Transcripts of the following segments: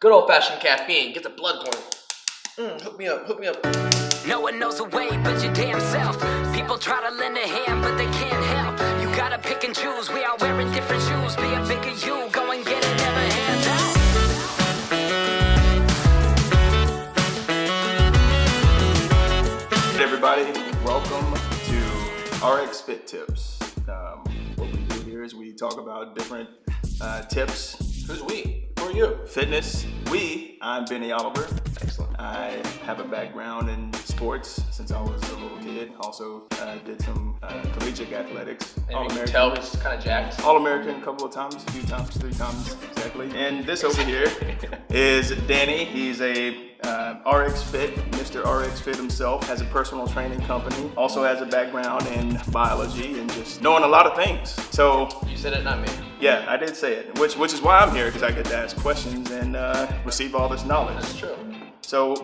Good old-fashioned caffeine. Get the blood going. Hook me up. No one knows the way but your damn self. People try to lend a hand, but they can't help. You gotta pick and choose. We are wearing different shoes. Be a bigger you. Go and get it, never hands out. Hey everybody, welcome to RxFit Tips. What we do here is we talk about different tips. Who's we? Who are you? Fitness. I'm Benny Oliver. Excellent. I have a background in sports since I was a little kid. Also did some collegiate athletics. And you can tell he's kind of jacked. All-American a couple of times, a few times, 3 times exactly. And this over here is Danny. He's a RxFit, Mr. RxFit himself, has a personal training company, also has a background in biology and just knowing a lot of things. So You said it, not me. yeah, I did say it, which is why I'm here, because I get to ask questions and receive all this knowledge. That's true. So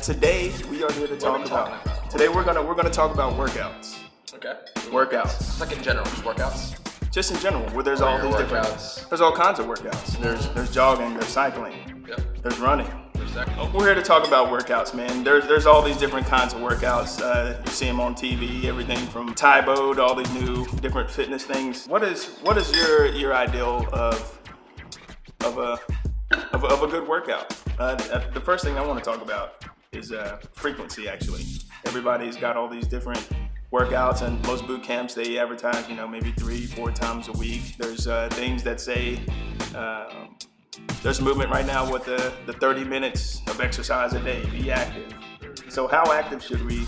today we are here to talk about. Today we're gonna talk about workouts. Okay. Workouts. It's like in general, just workouts. Just in general, where there's all these different. Workouts. There's all kinds of workouts. There's jogging, there's cycling, Yep. there's running. Exactly. We're here to talk about workouts, man. There's all these different kinds of workouts. You see them on TV, everything from Taibo to all these new different fitness things. What is your ideal of a good workout? The first thing I want to talk about is frequency. Actually, everybody's got all these different workouts, and most boot camps they advertise, maybe 3-4 times a week. There's things that say. There's movement right now with the 30 minutes of exercise a day. Be active. So how active should we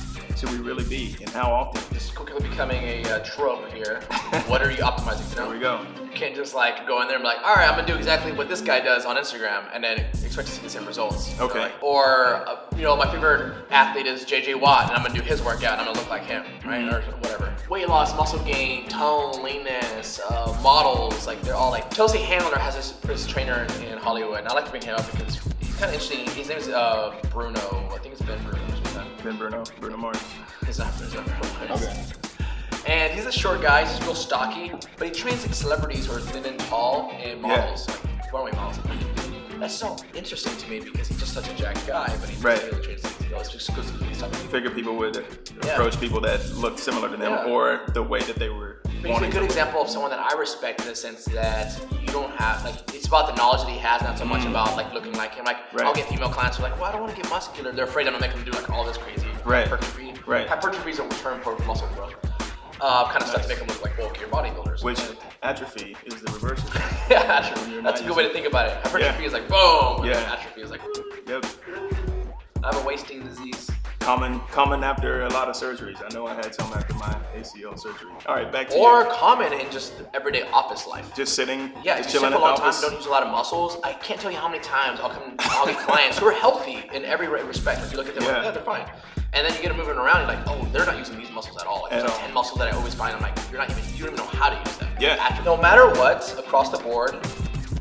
really be, and how often? This is quickly becoming a trope here. What are you optimizing to know? There we go. You can't just like go in there and be like, all right, I'm gonna do exactly what this guy does on Instagram and then expect to see the same results. Okay. Or my favorite athlete is JJ Watt and I'm gonna do his workout and I'm gonna look like him, right? Or whatever. Weight loss, muscle gain, tone, leanness, models, like they're all like, Chelsea Handler has this trainer in Hollywood, and I like to bring him up because he's kind of interesting. His name is Bruno, I think it's Ben Bruno. Bruno Mars. It's not Bruno Mars. Okay. And he's a short guy, he's real stocky, but he trains like celebrities who are thin and tall and models, like runway models. That's so interesting to me because he's just such a jacked guy, but he Right. really trains exclusively something. Figure people would approach people that look similar to them, Yeah. or the way that they were. But he's a good example of someone that I respect in the sense that you don't have, like, it's about the knowledge that he has, not so much about like looking like him. Like, Right. I'll get female clients who are like, well, I don't want to get muscular. They're afraid I'm gonna make them do like all this crazy hypertrophy. Right. Hypertrophy is a term for muscle growth. Kind of stuff to make them look like bulkier bodybuilders. Which atrophy is the reverse of that. Yeah, atrophy. That's a good way to think about it. Hypertrophy is like boom. Yeah. And atrophy is like, Yep. I have a wasting disease. Common after a lot of surgeries. I know I had some after my ACL surgery. All right, back to Or you. common in just everyday office life. Just sitting, Yeah, just you chilling sit at for a the long time, office. don't use a lot of muscles. I can't tell you how many times I'll get clients who are healthy in every respect. If you look at them, like, yeah, they're fine. And then you get them moving around, you're like, oh, they're not using these muscles at all. Like, there's like 10 muscles that I always find. I'm like, you don't even know how to use them. Yeah. No matter what, across the board,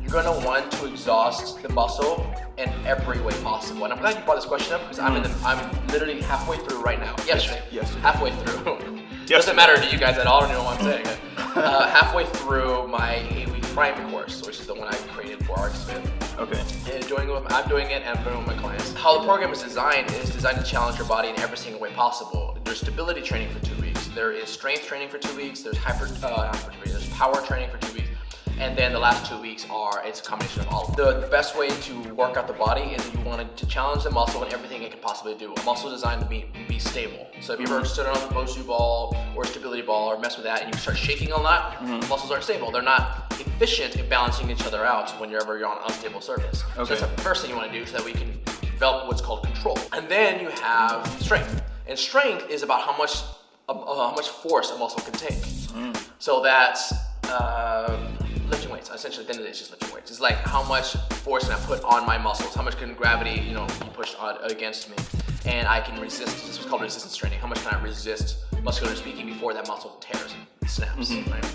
you're gonna want to exhaust the muscle in every way possible. And I'm glad you brought this question up because I'm literally halfway through right now. Yesterday. Halfway through. Doesn't matter to you guys at all. I don't know what I'm saying. Halfway through my 8-week Prime course, which is the one I created for RxFit. Okay. And I'm doing it and I'm doing it with my clients. How the program is designed to challenge your body in every single way possible. There's stability training for 2 weeks. There is strength training for 2 weeks. There's there's power training for 2 weeks. And then the last 2 weeks it's a combination of all of them. The best way to work out the body is you want to challenge the muscle and everything it can possibly do. A muscle is designed to be stable. So if you ever sit on a BOSU ball or a stability ball or mess with that and you start shaking a lot, muscles aren't stable. They're not efficient in balancing each other out whenever you're on an unstable surface. So that's the first thing you want to do so that we can develop what's called control. And then you have strength. And strength is about how much force a muscle can take. So that's lifting weights. Essentially, at the end of the day, it's just lifting weights. It's like how much force can I put on my muscles? How much can gravity, be pushed against me? And I can resist. This is called resistance training. How much can I resist, muscularly speaking, before that muscle tears and snaps? Right?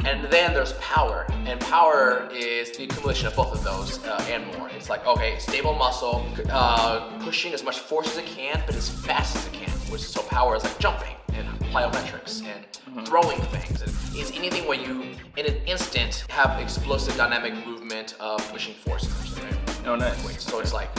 And then there's power, and power is the accumulation of both of those and more. It's like, okay, stable muscle, pushing as much force as it can, but as fast as it can. So power is like jumping. and plyometrics and throwing things. And it's anything where you, in an instant, have explosive dynamic movement of pushing force, essentially, right? Oh, nice. So it's like,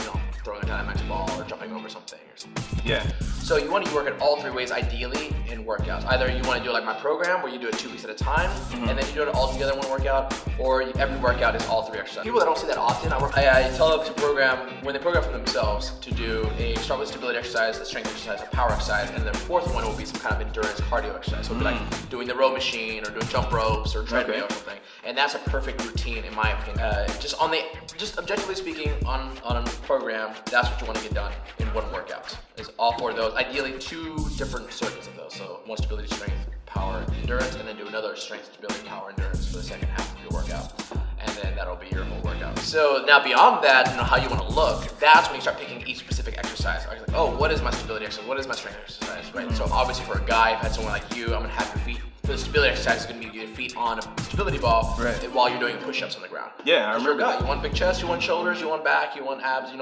throwing a Dynamax ball or jumping over something or something. Yeah. So you want to work in all three ways, ideally, in workouts. Either you want to do like my program, where you do it 2 weeks at a time, and then you do it all together in one workout, or every workout is all 3 exercises. People that don't see that often, I tell them to program, when they program for themselves, to do start with stability exercise, a strength exercise, a power exercise, and then the fourth one will be some kind of endurance cardio exercise. So it'll be like doing the row machine or doing jump ropes or treadmill or something. And that's a perfect routine, in my opinion. Just objectively speaking, on a program, that's what you want to get done in one workout. Is all 4 of those. Ideally, 2 different circuits of those. So one stability, strength, power, endurance, and then do another strength, stability, power, endurance for the second half of your workout. And then that'll be your whole workout. So now beyond that, how you want to look, that's when you start picking each specific exercise. Like, oh, what is my stability exercise? What is my strength exercise, right? So obviously for a guy, if I had someone like you, I'm gonna have your feet. For the stability exercise, it's gonna be your feet on a stability ball while you're doing push-ups on the ground. Yeah, I remember. For a guy, you want big chest, you want shoulders, you want back, you want abs, you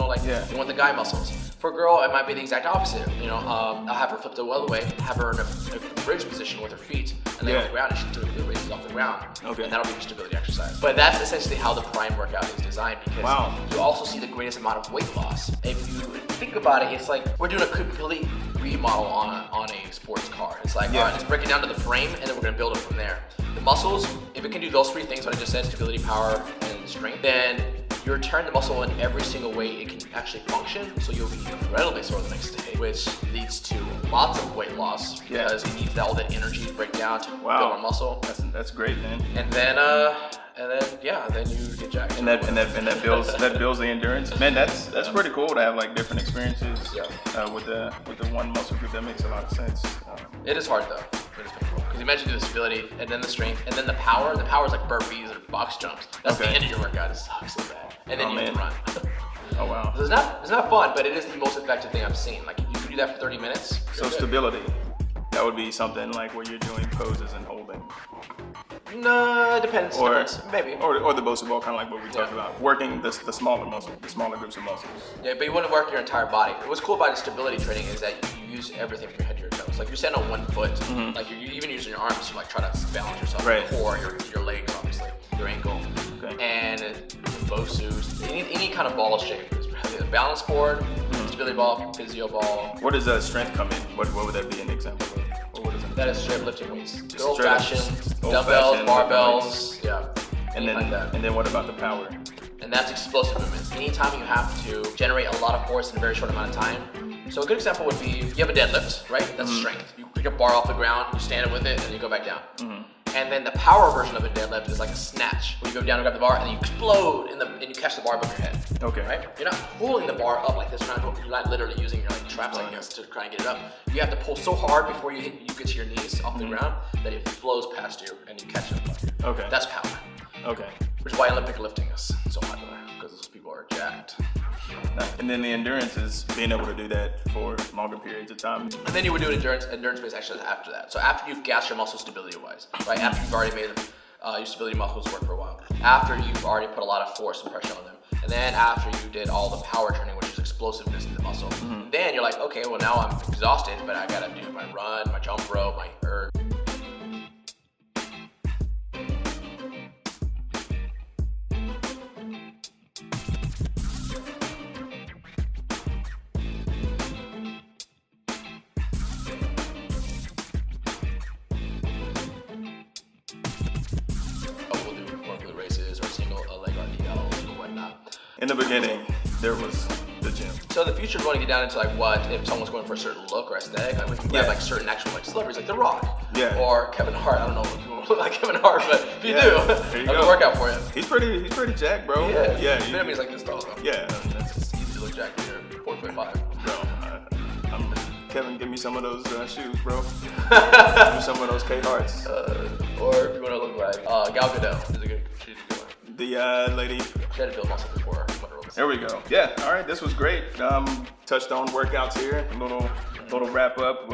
want the guy muscles. For a girl, it might be the exact opposite. I'll have her flip the other way, have her in a bridge position with her feet, and then on the ground, and she's doing the raises off the ground. Okay. And that'll be your stability exercise. But that's essentially how the prime workout is designed, because you also see the greatest amount of weight loss. If you think about it, it's like we're doing a complete remodel on a sports car. It's like, all right, let's break it down to the frame, and then we're gonna build it from there. The muscles, if it can do those 3 things, what I just said, stability, power, and strength, then you're turning the muscle in every single way it can actually function, so you'll be incredibly sore the next day, which leads to lots of weight loss because it needs all that energy to break down to build our muscle. That's great, man. And then you get jacked. And that builds the endurance. Man, that's pretty cool to have like different experiences with the one muscle group. That makes a lot of sense. It is hard though. It is painful. Because you mentioned the stability, and then the strength, and then the power. The power is like burpees or box jumps. That's the end of your workout. It sucks so bad. And then you can run. Oh wow. So it's not fun, but it is the most effective thing I've seen. Like you can do that for 30 minutes. So stability, that would be something like where you're doing poses and holding. No, it depends. Maybe. Or the Bosu ball, kind of like what we talked about, working the smaller muscles, the smaller groups of muscles. Yeah, but you want to work your entire body. What's cool about the stability training is that you use everything from your head to your toes. Like you're standing on one foot, like you're even using your arms to like try to balance yourself. Your core, your legs, obviously, your ankle, and Bosu, any kind of ball shape. The balance board, stability ball, physio ball. Where does strength come in? What would that be an example of? That is straight lifting weights. Old fashioned, dumbbells, barbells, And then what about the power? And that's explosive movements. Anytime you have to generate a lot of force in a very short amount of time. So a good example would be, you have a deadlift, right? That's strength. You pick a bar off the ground, you stand it with it, and you go back down. And then the power version of a deadlift is like a snatch, where you go down and grab the bar, and then you explode, and you catch the bar above your head. Okay. Right? You're not pulling the bar up like this. You're not literally using your traps like this to try and get it up. You have to pull so hard before you get to your knees off the ground that it flows past you, and you catch it. Okay. That's power. Okay. Which is why Olympic lifting is so popular, because those people are jacked. And then the endurance is being able to do that for longer periods of time. And then you would do an endurance-based exercise after that. So after you've gassed your muscles stability-wise, right? After you've already made your stability muscles work for a while. After you've already put a lot of force and pressure on them. And then after you did all the power training, which is explosiveness in the muscle. Then you're like, okay, well now I'm exhausted, but I gotta do my run, my jump rope, my erg. In the beginning, there was the gym. So in the future, we want to get down into like what if someone's going for a certain look or aesthetic. Like we can grab like certain actual like celebrities, like The Rock, or Kevin Hart. I don't know if you look like Kevin Hart, but if you do, I'll work out for you. He's pretty jacked, bro. Yeah. He's like this tall, though. Yeah, it's easy to look jacked when you're 4'5". Bro, Kevin, give me some of those shoes, bro. Give me some of those K-Hearts. Or if you want to look like Gal Gadot, is a good one. The lady. She had to build muscle before. There we go. Yeah. All right. This was great. Touched on workouts here. A little wrap up.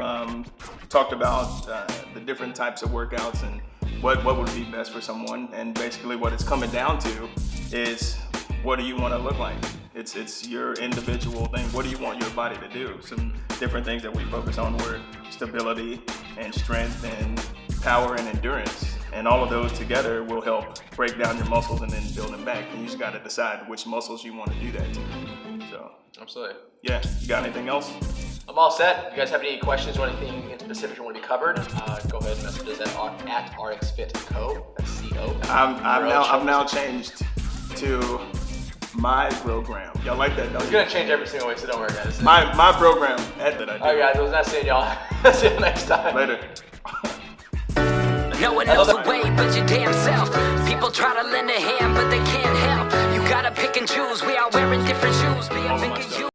Talked about the different types of workouts and what would be best for someone. And basically, what it's coming down to is, what do you want to look like? It's your individual thing. What do you want your body to do? Some different things that we focus on were stability and strength and power and endurance. And all of those together will help break down your muscles and then build them back. And you just got to decide which muscles you want to do that to. So, Absolutely. yeah, you got anything else? I'm all set. If you guys have any questions or anything in specific you want to be covered, go ahead and message us at RxFit Co. That's C-O. I've now changed to my program. Y'all like that, don't It's you? gonna change every single week, so don't worry, guys. My program that I do. All right, guys. It was nice seeing y'all. See you next time. Later. No one knows the way but your damn self. People try to lend a hand, but they can't help. You gotta pick and choose. We are wearing different shoes. Be a bigger you.